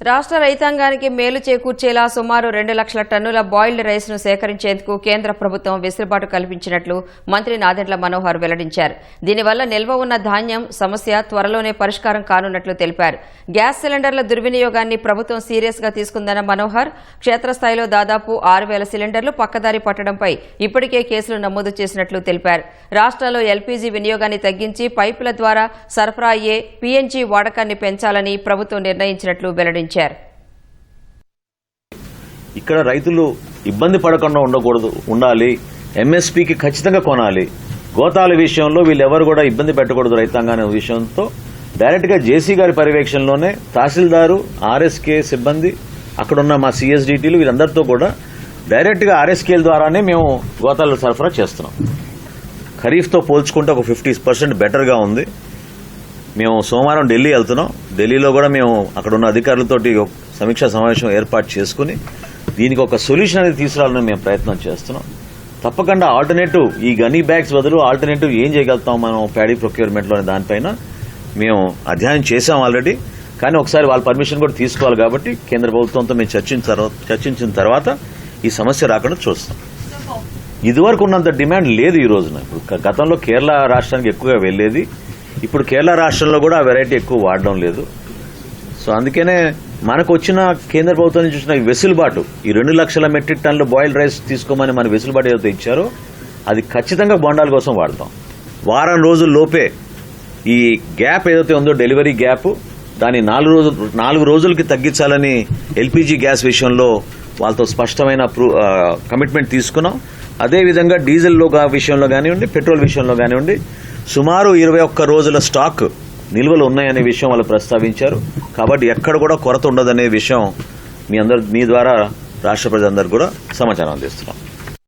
రాష్ట్ర రైతాంగానికి మేలు చేకూర్చేలా సుమారు 2 లక్షల టన్నుల బాయిల్డ్ రైస్ ను సేకరించేందుకు కేంద్ర ప్రభుత్వం వెసులుబాటు కల్పించినట్లు మంత్రి నాదెండ్ల మనోహర్ వెల్లడించారు. దీనివల్ల నిల్వ ఉన్న ధాన్యం సమస్య త్వరలోనే పరిష్కారం కానున్నట్లు తెలిపారు. గ్యాస్ సిలిండర్ల దుర్వినియోగాన్ని ప్రభుత్వం సీరియస్ గా తీసుకుందన్న మనోహర్ క్షేత్రస్థాయిలో దాదాపు 6,000 సిలిండర్లు పక్కదారి పట్టడంపై ఇప్పటికే కేసులు నమోదు చేసినట్లు తెలిపారు. రాష్ట్రంలో ఎల్పీజీ వినియోగాన్ని తగ్గించి పైపుల ద్వారా సరఫరా అయ్యే పీఎన్జీ వాడకాన్ని పెంచాలని ప్రభుత్వం నిర్ణయించినట్లు వెల్లడించారు. ఇక్కడ రైతులు ఇబ్బంది పడకుండా ఉండాలి. ఎంఎస్పీకి ఖచ్చితంగా కొనాలి. గోతాల విషయంలో వీళ్ళెవరు కూడా ఇబ్బంది పెట్టకూడదు రైతాంగాన్ని విషయంతో డైరెక్ట్ గా జేసీ గారి పర్యవేక్షణలోనే తహసీల్దారు, ఆర్ఎస్కే సిబ్బంది, అక్కడున్న మా సిఎస్డిటీలు వీరందరితో కూడా డైరెక్ట్ గా ఆర్ఎస్కేల ద్వారానే మేము గోతాలు సరఫరా చేస్తున్నాం. ఖరీఫ్ తో పోల్చుకుంటే ఒక 50% బెటర్ గా ఉంది. మేము సోమవారం ఢిల్లీ వెళ్తున్నాం. ఢిల్లీలో కూడా మేము అక్కడ ఉన్న అధికారులతోటి సమీక్షా సమావేశం ఏర్పాటు చేసుకుని దీనికి ఒక సొల్యూషన్ అనేది తీసుకురావాలని మేము ప్రయత్నం చేస్తున్నాం. తప్పకుండా ఆల్టర్నేటివ్ ఈ గనీ బ్యాగ్స్ బదులు ఆల్టర్నేటివ్ ఏం చేయగలుగుతాం మనం ప్యాడీ ప్రొక్యూర్మెంట్లో అనే దానిపైన మేము అధ్యయనం చేశాం ఆల్రెడీ. కానీ ఒకసారి వాళ్ళ పర్మిషన్ కూడా తీసుకోవాలి కాబట్టి కేంద్ర ప్రభుత్వంతో మేము చర్చించిన తర్వాత ఈ సమస్య రాకుండా చూస్తాం. ఇదివరకు ఉన్నంత డిమాండ్ లేదు ఈ రోజున. ఇప్పుడు గతంలో కేరళ రాష్ట్రానికి ఎక్కువగా వెళ్లేది. ఇప్పుడు కేరళ రాష్ట్రంలో కూడా ఆ వెరైటీ ఎక్కువ వాడడం లేదు. సో అందుకనే మనకు వచ్చిన కేంద్ర ప్రభుత్వం నుంచి వచ్చిన వెసులుబాటు ఈ 2 లక్షల మెట్రిక్ టన్నులు బాయిల్డ్ రైస్ తీసుకోమని మన వెసులుబాటు ఏదైతే ఇచ్చారో అది ఖచ్చితంగా బొండాల కోసం వాడతాం. వారం రోజుల లోపే ఈ గ్యాప్ ఏదైతే ఉందో డెలివరీ గ్యాప్ దాన్ని 4 రోజులకి తగ్గించాలని ఎల్పీజీ గ్యాస్ విషయంలో వాళ్ళతో స్పష్టమైన కమిట్మెంట్ తీసుకున్నాం. అదేవిధంగా డీజిల్ విషయంలో కానివ్వండి, పెట్రోల్ విషయంలో కానివ్వండి సుమారు 21 రోజుల స్టాక్ నిల్వలు ఉన్నాయనే విషయం వాళ్ళు ప్రస్తావించారు. కాబట్టి ఎక్కడ కూడా కొరత ఉండదనే విషయం మీ ద్వారా రాష్ట్ర ప్రజలందరూ కూడా సమాచారం అందిస్తున్నాం.